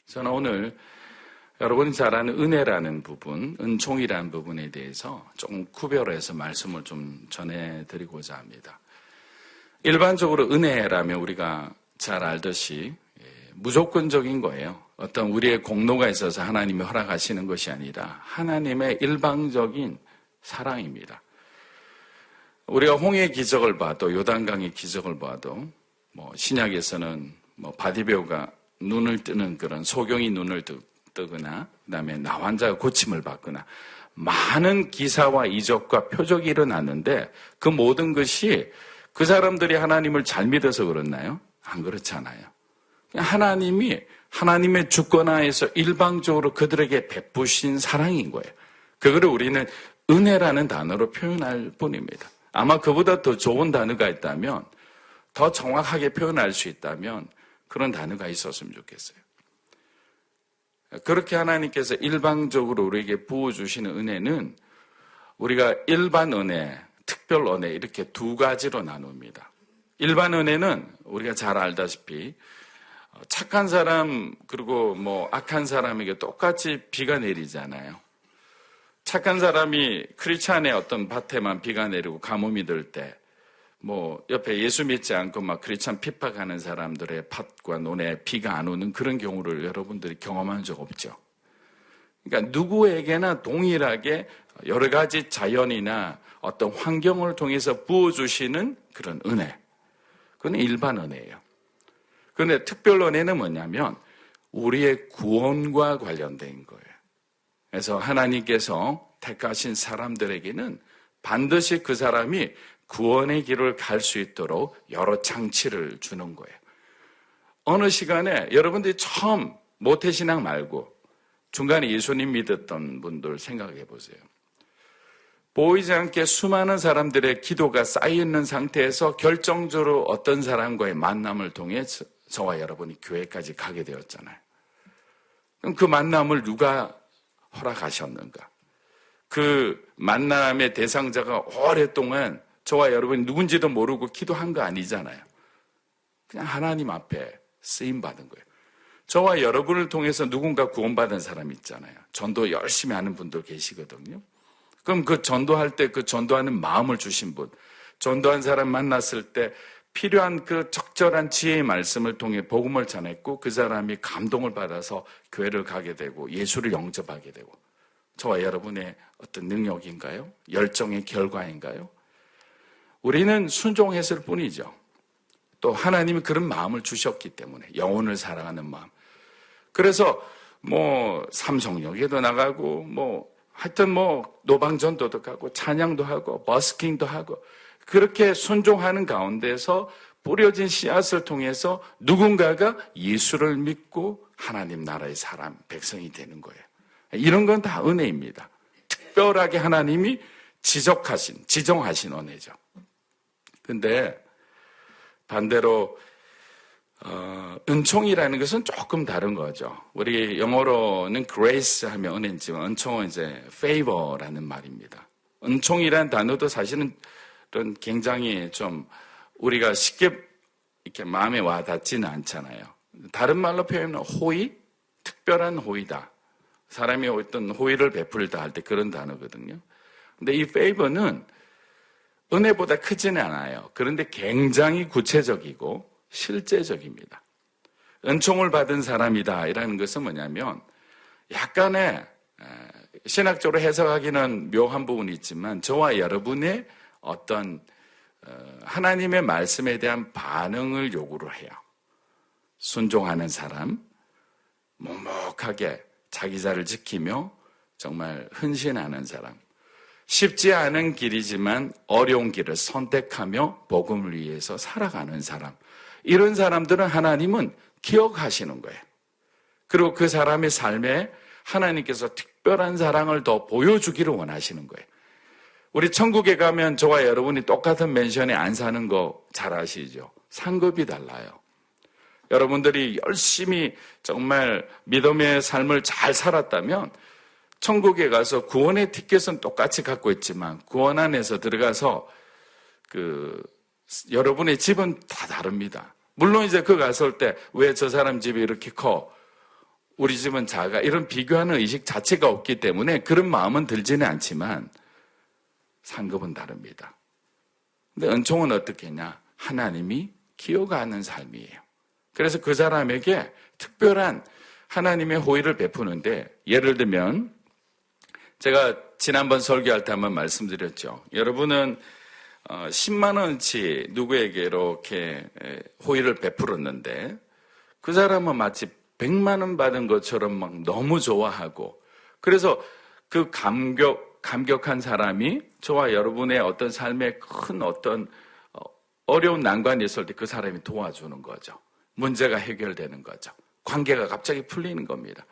저는 오늘 여러분이 잘 아는 은혜라는 부분, 은총이라는 부분에 대해서 조금 구별해서 말씀을 좀 전해드리고자 합니다. 일반적으로 은혜라면 우리가 잘 알듯이 무조건적인 거예요. 어떤 우리의 공로가 있어서 하나님이 허락하시는 것이 아니라 하나님의 일방적인 사랑입니다. 우리가 홍해의 기적을 봐도 요단강의 기적을 봐도 신약에서는 바디베오가 눈을 뜨는 그런 소경이 눈을 뜨거나 그다음에 나 환자가 고침을 받거나 많은 기사와 이적과 표적이 일어났는데 그 모든 것이 그 사람들이 하나님을 잘 믿어서 그렇나요? 안 그렇잖아요. 하나님이 하나님의 주권하에서 일방적으로 그들에게 베푸신 사랑인 거예요. 그거를 우리는 은혜라는 단어로 표현할 뿐입니다. 아마 그보다 더 좋은 단어가 있다면, 더 정확하게 표현할 수 있다면 그런 단어가 있었으면 좋겠어요. 그렇게 하나님께서 일방적으로 우리에게 부어주시는 은혜는 우리가 일반 은혜, 특별 은혜 이렇게 두 가지로 나눕니다. 일반 은혜는 우리가 잘 알다시피 착한 사람 그리고 악한 사람에게 똑같이 비가 내리잖아요. 착한 사람이 크리스찬의 어떤 밭에만 비가 내리고 가뭄이 들 때 옆에 예수 믿지 않고 크리스찬 핍박하는 사람들의 밭과 논에 비가 안 오는 그런 경우를 여러분들이 경험한 적 없죠. 그러니까 누구에게나 동일하게 여러 가지 자연이나 어떤 환경을 통해서 부어주시는 그런 은혜. 그건 일반 은혜예요. 그런데 특별 은혜는 뭐냐면 우리의 구원과 관련된 거예요. 그래서 하나님께서 택하신 사람들에게는 반드시 그 사람이 구원의 길을 갈 수 있도록 여러 장치를 주는 거예요. 어느 시간에 여러분들이 처음 모태신앙 말고 중간에 예수님 믿었던 분들 생각해 보세요. 보이지 않게 수많은 사람들의 기도가 쌓여있는 상태에서 결정적으로 어떤 사람과의 만남을 통해 저와 여러분이 교회까지 가게 되었잖아요. 그럼 그 만남을 누가 허락하셨는가? 그 만남의 대상자가 오랫동안 저와 여러분이 누군지도 모르고 기도한 거 아니잖아요. 그냥 하나님 앞에 쓰임받은 거예요. 저와 여러분을 통해서 누군가 구원받은 사람 있잖아요. 전도 열심히 하는 분들 계시거든요. 그럼 그 전도할 때 그 전도하는 마음을 주신 분, 전도한 사람 만났을 때 필요한 그 적절한 지혜의 말씀을 통해 복음을 전했고 그 사람이 감동을 받아서 교회를 가게 되고 예수를 영접하게 되고 저와 여러분의 어떤 능력인가요? 열정의 결과인가요? 우리는 순종했을 뿐이죠. 또 하나님이 그런 마음을 주셨기 때문에 영혼을 사랑하는 마음. 그래서 삼성역에도 나가고 하여튼 노방전도도 가고 찬양도 하고 버스킹도 하고 그렇게 순종하는 가운데서 뿌려진 씨앗을 통해서 누군가가 예수를 믿고 하나님 나라의 사람, 백성이 되는 거예요. 이런 건 다 은혜입니다. 특별하게 하나님이 지정하신 은혜죠. 근데 반대로 은총이라는 것은 조금 다른 거죠. 우리 영어로는 grace 하면 은혜지만 은총은 이제 favor라는 말입니다. 은총이라는 단어도 사실은 굉장히 좀 우리가 쉽게 이렇게 마음에 와 닿지는 않잖아요. 다른 말로 표현하면 호의, 특별한 호의다. 사람이 어떤 호의를 베풀다 할 때 그런 단어거든요. 근데 이 favor는 은혜보다 크지는 않아요. 그런데 굉장히 구체적이고 실제적입니다. 은총을 받은 사람이다 이라는 것은 뭐냐면 약간의 신학적으로 해석하기는 묘한 부분이 있지만 저와 여러분의 어떤 하나님의 말씀에 대한 반응을 요구를 해요. 순종하는 사람, 묵묵하게 자기 자를 지키며 정말 헌신하는 사람. 쉽지 않은 길이지만 어려운 길을 선택하며 복음을 위해서 살아가는 사람. 이런 사람들은 하나님은 기억하시는 거예요. 그리고 그 사람의 삶에 하나님께서 특별한 사랑을 더 보여주기를 원하시는 거예요. 우리 천국에 가면 저와 여러분이 똑같은 맨션에 안 사는 거 잘 아시죠? 상급이 달라요. 여러분들이 열심히 정말 믿음의 삶을 잘 살았다면 천국에 가서 구원의 티켓은 똑같이 갖고 있지만 구원 안에서 들어가서 여러분의 집은 다 다릅니다. 물론 이제 그 갔을 때 왜 저 사람 집이 이렇게 커? 우리 집은 작아. 이런 비교하는 의식 자체가 없기 때문에 그런 마음은 들지는 않지만 상급은 다릅니다. 근데 은총은 어떻게 했냐? 하나님이 기어가는 삶이에요. 그래서 그 사람에게 특별한 하나님의 호의를 베푸는데, 예를 들면 제가 지난번 설교할 때 한번 말씀드렸죠. 여러분은 10만 원치 누구에게 이렇게 호의를 베풀었는데 그 사람은 마치 100만 원 받은 것처럼 막 너무 좋아하고, 그래서 그 감격한 사람이 저와 여러분의 어떤 삶에 큰 어떤 어려운 난관이 있을 때 그 사람이 도와주는 거죠. 문제가 해결되는 거죠. 관계가 갑자기 풀리는 겁니다.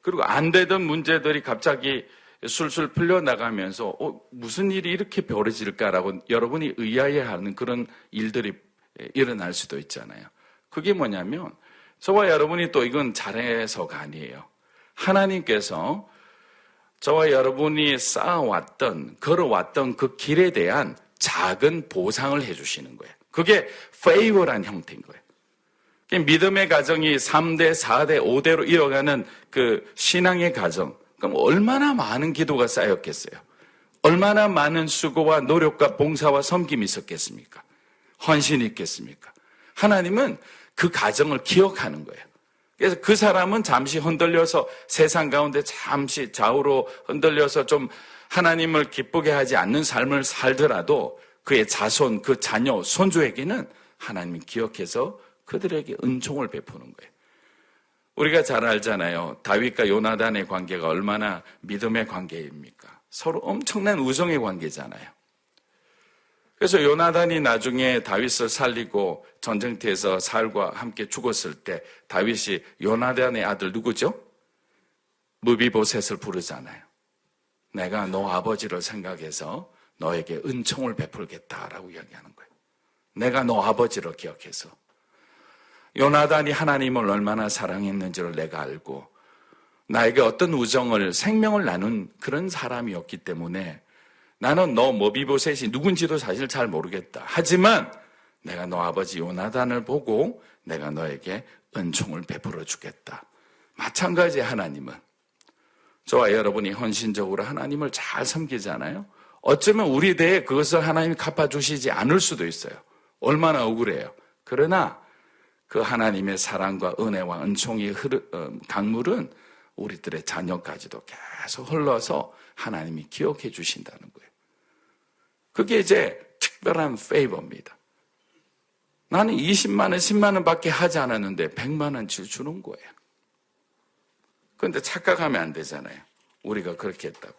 그리고 안 되던 문제들이 갑자기 술술 풀려나가면서 무슨 일이 이렇게 벌어질까라고 여러분이 의아해하는 그런 일들이 일어날 수도 있잖아요. 그게 뭐냐면 저와 여러분이 또 이건 잘해서가 아니에요. 하나님께서 저와 여러분이 쌓아왔던, 걸어왔던 그 길에 대한 작은 보상을 해주시는 거예요. 그게 favor한 형태인 거예요. 믿음의 가정이 3대, 4대, 5대로 이어가는 그 신앙의 가정, 그럼 얼마나 많은 기도가 쌓였겠어요? 얼마나 많은 수고와 노력과 봉사와 섬김이 있었겠습니까? 헌신이 있겠습니까? 하나님은 그 가정을 기억하는 거예요. 그래서 그 사람은 잠시 흔들려서 세상 가운데 잠시 좌우로 흔들려서 좀 하나님을 기쁘게 하지 않는 삶을 살더라도 그의 자손, 그 자녀, 손주에게는 하나님이 기억해서 그들에게 은총을 베푸는 거예요. 우리가 잘 알잖아요. 다윗과 요나단의 관계가 얼마나 믿음의 관계입니까? 서로 엄청난 우정의 관계잖아요. 그래서 요나단이 나중에 다윗을 살리고 전쟁터에서 사울과 함께 죽었을 때 다윗이 요나단의 아들 누구죠? 무비보셋을 부르잖아요. 내가 너 아버지를 생각해서 너에게 은총을 베풀겠다라고 이야기하는 거예요. 내가 너 아버지를 기억해서. 요나단이 하나님을 얼마나 사랑했는지를 내가 알고 나에게 어떤 우정을, 생명을 나눈 그런 사람이었기 때문에 나는 너 무비보셋이 누군지도 사실 잘 모르겠다. 하지만 내가 너 아버지 요나단을 보고 내가 너에게 은총을 베풀어 주겠다. 마찬가지 하나님은 저와 여러분이 헌신적으로 하나님을 잘 섬기잖아요. 어쩌면 우리 대에 그것을 하나님이 갚아주시지 않을 수도 있어요. 얼마나 억울해요. 그러나 그 하나님의 사랑과 은혜와 은총의 강물은 우리들의 자녀까지도 계속 흘러서 하나님이 기억해 주신다는 거예요. 그게 이제 특별한 페이버입니다. 나는 20만 원, 10만 원밖에 하지 않았는데 100만 원치 주는 거예요. 그런데 착각하면 안 되잖아요. 우리가 그렇게 했다고.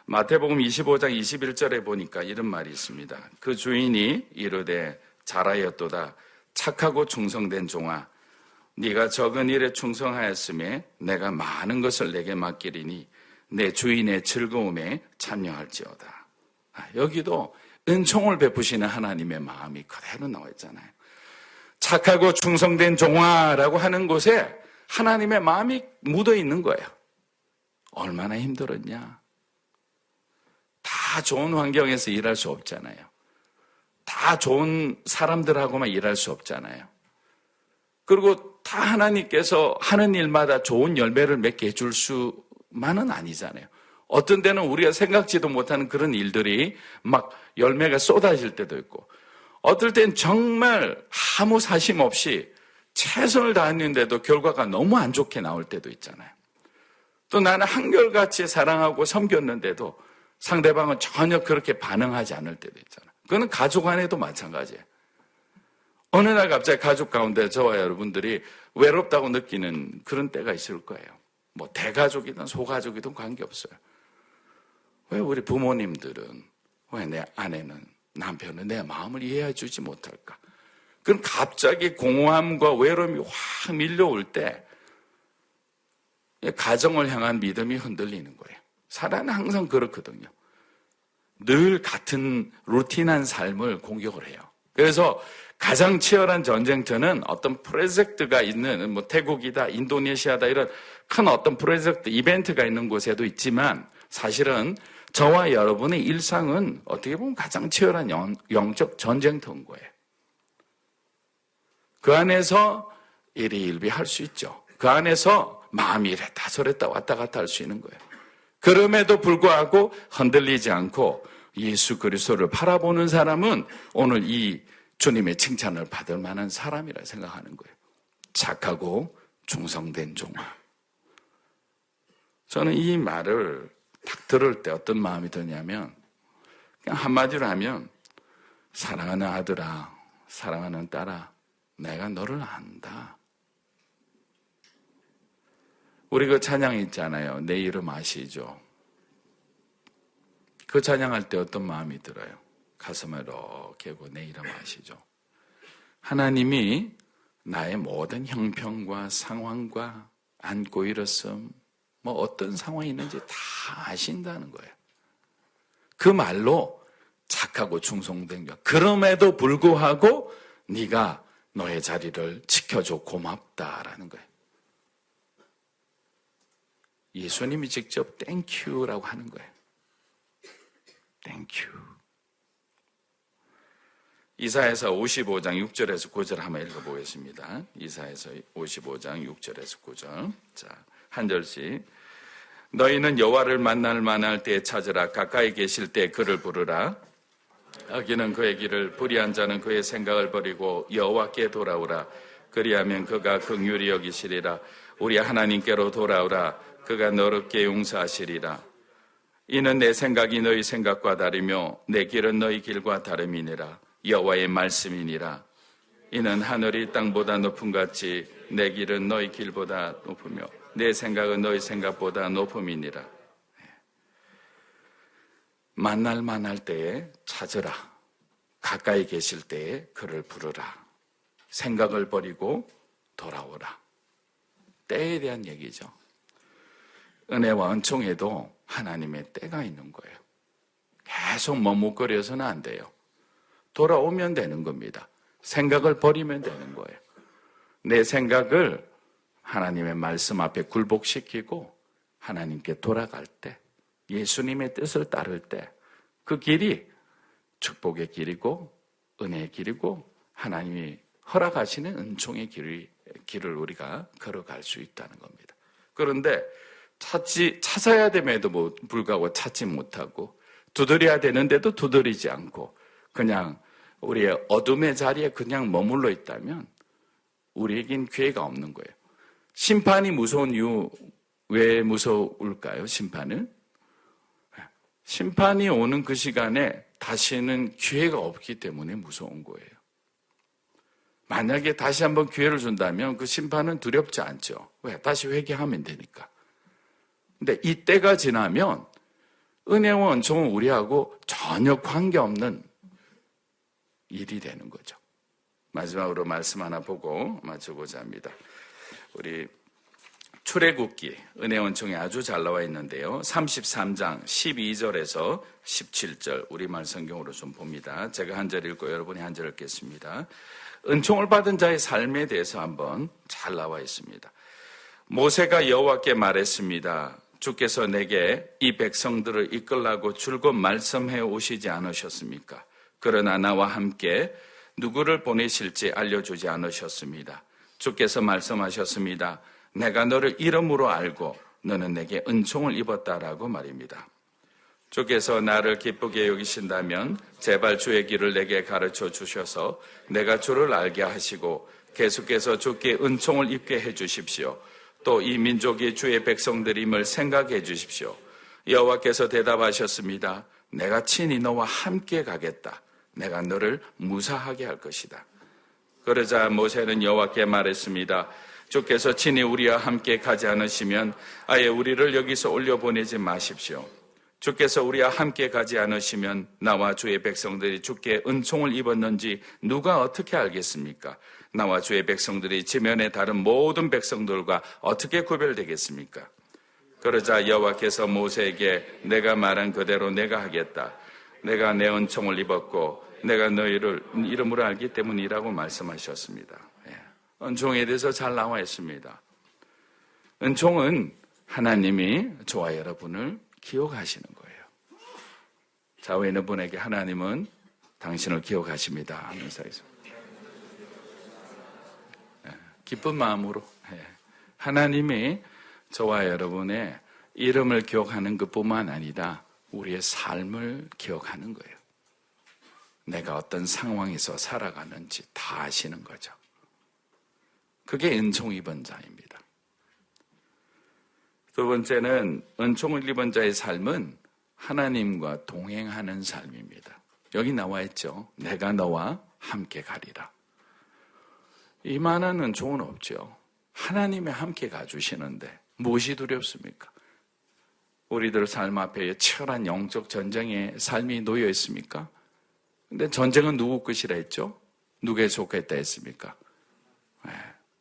마태복음 25장 21절에 보니까 이런 말이 있습니다. 그 주인이 이르되 잘하였도다. 착하고 충성된 종아, 네가 적은 일에 충성하였음에 내가 많은 것을 내게 맡기리니 내 주인의 즐거움에 참여할지어다. 여기도 은총을 베푸시는 하나님의 마음이 그대로 나와 있잖아요. 착하고 충성된 종아라고 하는 곳에 하나님의 마음이 묻어 있는 거예요. 얼마나 힘들었냐. 다 좋은 환경에서 일할 수 없잖아요. 다 좋은 사람들하고만 일할 수 없잖아요. 그리고 다 하나님께서 하는 일마다 좋은 열매를 맺게 해줄 수만은 아니잖아요. 어떤 때는 우리가 생각지도 못하는 그런 일들이 막 열매가 쏟아질 때도 있고, 어떨 땐 정말 아무 사심 없이 최선을 다했는데도 결과가 너무 안 좋게 나올 때도 있잖아요. 또 나는 한결같이 사랑하고 섬겼는데도 상대방은 전혀 그렇게 반응하지 않을 때도 있잖아요. 그거는 가족 안에도 마찬가지예요. 어느 날 갑자기 가족 가운데 저와 여러분들이 외롭다고 느끼는 그런 때가 있을 거예요. 뭐 대가족이든 소가족이든 관계없어요. 왜 우리 부모님들은, 왜 내 아내는, 남편은 내 마음을 이해해 주지 못할까? 그럼 갑자기 공허함과 외로움이 확 밀려올 때 가정을 향한 믿음이 흔들리는 거예요. 사람은 항상 그렇거든요. 늘 같은 루틴한 삶을 공격을 해요. 그래서 가장 치열한 전쟁터는 어떤 프로젝트가 있는, 뭐 태국이다, 인도네시아다, 이런 큰 어떤 프로젝트, 이벤트가 있는 곳에도 있지만 사실은 저와 여러분의 일상은 어떻게 보면 가장 치열한 영적 전쟁터인 거예요. 그 안에서 일희일비할 수 있죠. 그 안에서 마음이 이랬다 저랬다 왔다 갔다 할 수 있는 거예요. 그럼에도 불구하고 흔들리지 않고 예수 그리스도를 바라보는 사람은 오늘 이 주님의 칭찬을 받을 만한 사람이라 생각하는 거예요. 착하고 충성된 종아. 저는 이 말을 딱 들을 때 어떤 마음이 드냐면 그냥 한마디로 하면 사랑하는 아들아, 사랑하는 딸아, 내가 너를 안다. 우리 그 찬양 있잖아요. 내 이름 아시죠? 그 찬양할 때 어떤 마음이 들어요? 가슴을 이렇게 하고 내 이름 아시죠? 하나님이 나의 모든 형편과 상황과 안고 일었음, 뭐 어떤 상황이 있는지 다 아신다는 거예요. 그 말로 착하고 충성된 것. 그럼에도 불구하고 네가 너의 자리를 지켜줘 고맙다라는 거예요. 예수님이 직접 땡큐라고 하는 거예요. 땡큐. 이사야서 55장 6절에서 9절 한번 읽어보겠습니다. 이사야서 55장 6절에서 9절. 자, 한 절씩. 너희는 여호와를 만날 때에 찾으라. 가까이 계실 때 그를 부르라. 악인은 그의 길을, 불의한 자는 그의 생각을 버리고 여호와께 돌아오라. 그리하면 그가 긍휼히 여기시리라. 우리 하나님께로 돌아오라. 그가 너롭게 용서하시리라. 이는 내 생각이 너희 생각과 다르며 내 길은 너희 길과 다름이니라. 여호와의 말씀이니라. 이는 하늘이 땅보다 높음 같이 내 길은 너희 길보다 높으며 내 생각은 너희 생각보다 높음이니라. 만날 때에 찾으라. 가까이 계실 때에 그를 부르라. 생각을 버리고 돌아오라. 때에 대한 얘기죠. 은혜와 은총에도 하나님의 때가 있는 거예요. 계속 머뭇거려서는 안 돼요. 돌아오면 되는 겁니다. 생각을 버리면 되는 거예요. 내 생각을 하나님의 말씀 앞에 굴복시키고 하나님께 돌아갈 때, 예수님의 뜻을 따를 때 그 길이 축복의 길이고 은혜의 길이고 하나님이 허락하시는 은총의 길을 우리가 걸어갈 수 있다는 겁니다. 그런데 찾아야 됨에도 불구하고 찾지 못하고 두드려야 되는데도 두드리지 않고 그냥 우리의 어둠의 자리에 그냥 머물러 있다면 우리에겐 기회가 없는 거예요. 심판이 무서운 이유 왜 무서울까요? 심판이 오는 그 시간에 다시는 기회가 없기 때문에 무서운 거예요. 만약에 다시 한번 기회를 준다면 그 심판은 두렵지 않죠. 왜? 다시 회개하면 되니까. 근데 이 때가 지나면 은혜와 은총은 우리하고 전혀 관계없는 일이 되는 거죠. 마지막으로 말씀 하나 보고 마치고자 합니다. 우리 출애굽기 은혜와 은총이 아주 잘 나와 있는데요. 33장 12절에서 17절 우리말 성경으로 좀 봅니다. 제가 한 절 읽고 여러분이 한 절 읽겠습니다. 은총을 받은 자의 삶에 대해서 한번 잘 나와 있습니다. 모세가 여호와께 말했습니다. 주께서 내게 이 백성들을 이끌라고 줄곧 말씀해 오시지 않으셨습니까? 그러나 나와 함께 누구를 보내실지 알려주지 않으셨습니다. 주께서 말씀하셨습니다. 내가 너를 이름으로 알고 너는 내게 은총을 입었다라고 말입니다. 주께서 나를 기쁘게 여기신다면 제발 주의 길을 내게 가르쳐 주셔서 내가 주를 알게 하시고 계속해서 주께 은총을 입게 해 주십시오. 또 이 민족이 주의 백성들임을 생각해 주십시오. 여호와께서 대답하셨습니다. 내가 친히 너와 함께 가겠다. 내가 너를 무사하게 할 것이다. 그러자 모세는 여호와께 말했습니다. 주께서 친히 우리와 함께 가지 않으시면 아예 우리를 여기서 올려보내지 마십시오. 주께서 우리와 함께 가지 않으시면 나와 주의 백성들이 주께 은총을 입었는지 누가 어떻게 알겠습니까? 나와 주의 백성들이 지면에 다른 모든 백성들과 어떻게 구별되겠습니까? 그러자 여호와께서 모세에게 내가 말한 그대로 내가 하겠다. 내가 내 은총을 입었고 내가 너희를 이름으로 알기 때문이라고 말씀하셨습니다. 은총에 대해서 잘 나와 있습니다. 은총은 하나님이 저와 여러분을 기억하시는 거예요. 좌우에 있는 분에게 하나님은 당신을 기억하십니다 하면서 기쁜 마음으로 하나님이 저와 여러분의 이름을 기억하는 것뿐만 아니라 우리의 삶을 기억하는 거예요. 내가 어떤 상황에서 살아가는지 다 아시는 거죠. 그게 은총 입은 자입니다. 두 번째는 은총을 입은 자의 삶은 하나님과 동행하는 삶입니다. 여기 나와 있죠. 내가 너와 함께 가리라. 이만한 은총은 없죠. 하나님이 함께 가주시는데 무엇이 두렵습니까? 우리들 삶 앞에 치열한 영적 전쟁의 삶이 놓여 있습니까? 근데 전쟁은 누구 것이라 했죠? 누구에 속했다 했습니까?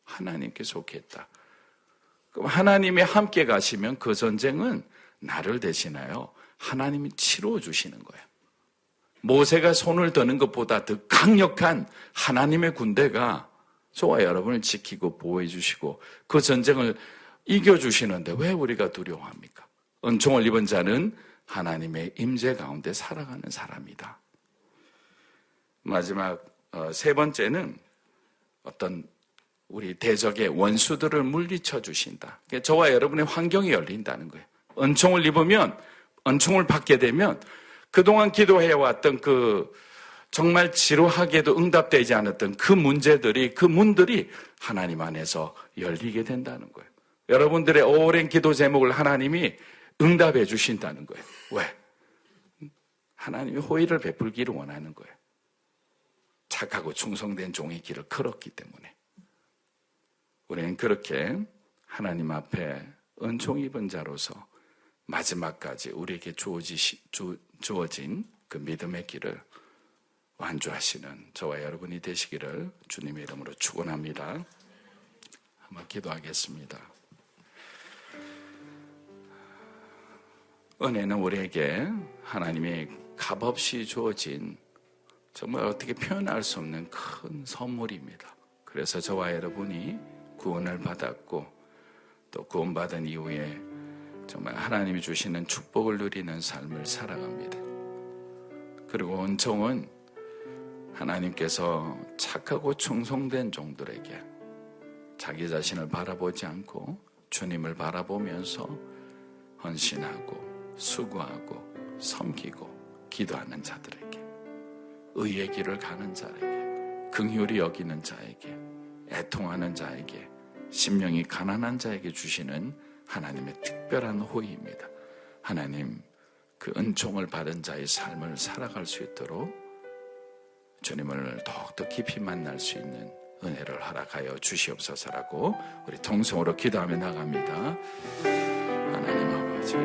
하나님께 속했다. 그럼 하나님이 함께 가시면 그 전쟁은 나를 대신하여 하나님이 치루어 주시는 거예요. 모세가 손을 드는 것보다 더 강력한 하나님의 군대가 저와 여러분을 지키고 보호해 주시고 그 전쟁을 이겨주시는데 왜 우리가 두려워합니까? 은총을 입은 자는 하나님의 임재 가운데 살아가는 사람이다. 마지막 세 번째는 어떤 우리 대적의 원수들을 물리쳐 주신다. 저와 여러분의 환경이 열린다는 거예요. 은총을 입으면, 은총을 받게 되면 그동안 기도해왔던 그 정말 지루하게도 응답되지 않았던 그 문제들이, 그 문들이 하나님 안에서 열리게 된다는 거예요. 여러분들의 오랜 기도 제목을 하나님이 응답해 주신다는 거예요. 왜? 하나님이 호의를 베풀기를 원하는 거예요. 착하고 충성된 종의 길을 걸었기 때문에. 우리는 그렇게 하나님 앞에 은총 입은 자로서 마지막까지 우리에게 주어진 그 믿음의 길을 완주하시는 저와 여러분이 되시기를 주님의 이름으로 축원합니다. 한번 기도하겠습니다. 은혜는 우리에게 하나님의 값없이 주어진 정말 어떻게 표현할 수 없는 큰 선물입니다. 그래서 저와 여러분이 구원을 받았고 또 구원받은 이후에 정말 하나님이 주시는 축복을 누리는 삶을 살아갑니다. 그리고 은총은 하나님께서 착하고 충성된 종들에게 자기 자신을 바라보지 않고 주님을 바라보면서 헌신하고 수고하고 섬기고 기도하는 자들에게, 의의 길을 가는 자에게, 긍휼히 여기는 자에게, 애통하는 자에게, 심령이 가난한 자에게 주시는 하나님의 특별한 호의입니다. 하나님, 그 은총을 받은 자의 삶을 살아갈 수 있도록 주님을 더욱더 깊이 만날 수 있는 은혜를 허락하여 주시옵소서라고 우리 통성으로 기도하며 나갑니다. 하나님 아버지,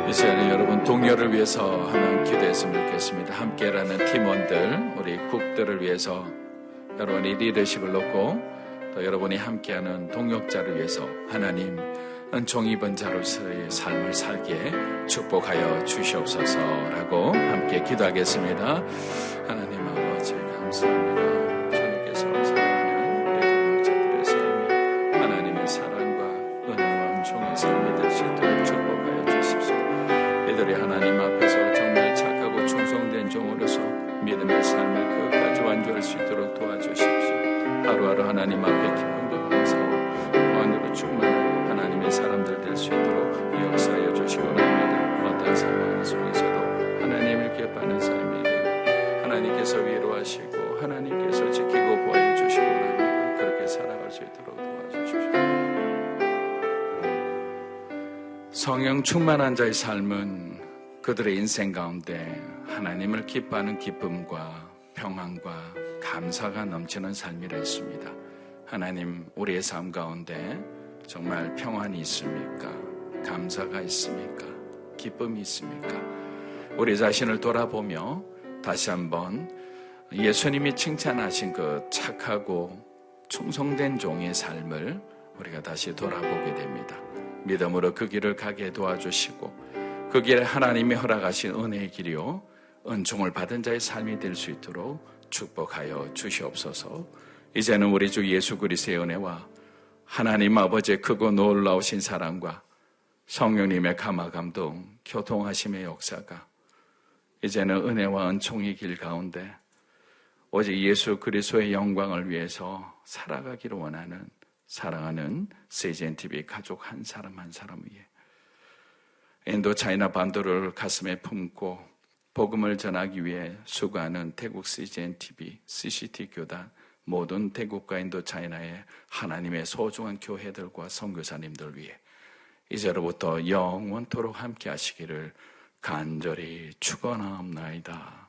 이 시간에 여러분 동료를 위해서 하나님 기도했으면 좋겠습니다. 함께라는 팀원들, 우리 국들을 위해서 여러분이 리더십을 놓고 또 여러분이 함께하는 동역자를 위해서 하나님 은총 입은 자로서의 삶을 살게 축복하여 주시옵소서라고 함께 기도하겠습니다. 하나님 아버지 감사합니다. 주님께서 사랑하는 우리 동역자들의 삶이 하나님의 사랑과 은혜와 은총의 삶이 될 수 있도록 축복하여 주십시오. 이들이 하나님 앞에서 정말 착하고 충성된 종으로서 믿음의 삶을 끝까지 완주할 수 있도록 도와주십시오. 하루하루 하나님 앞에 기쁨도 감사와 평안으로 충만한 하나님의 사람들 될 수 있도록 역사하여 주시기 바랍니다. 어떤 상황 속에서도 하나님을 기뻐하는 삶이 되고 하나님께서 위로하시고 하나님께서 지키고 보호해 주시기 바랍니다. 그렇게 살아갈 수 있도록 도와주십시오. 성령 충만한 자의 삶은 그들의 인생 가운데 하나님을 기뻐하는 기쁨과 평안과 감사가 넘치는 삶이라 했습니다. 하나님, 우리의 삶 가운데 정말 평안이 있습니까? 감사가 있습니까? 기쁨이 있습니까? 우리 자신을 돌아보며 다시 한번 예수님이 칭찬하신 그 착하고 충성된 종의 삶을 우리가 다시 돌아보게 됩니다. 믿음으로 그 길을 가게 도와주시고 그 길에 하나님이 허락하신 은혜의 길이요 은총을 받은 자의 삶이 될 수 있도록 축복하여 주시옵소서. 이제는 우리 주 예수 그리스도의 은혜와 하나님 아버지의 크고 놀라우신 사랑과 성령님의 감화 감동 교통하심의 역사가 이제는 은혜와 은총의 길 가운데 오직 예수 그리스도의 영광을 위해서 살아가기를 원하는 사랑하는 CGNTV 가족 한 사람 한 사람 위에 인도 차이나 반도를 가슴에 품고 복음을 전하기 위해 수고하는 태국 CGNTV, CCT 교단 모든 태국과 인도 차이나의 하나님의 소중한 교회들과 선교사님들 위해 이제로부터 영원토록 함께 하시기를 간절히 축원하옵나이다.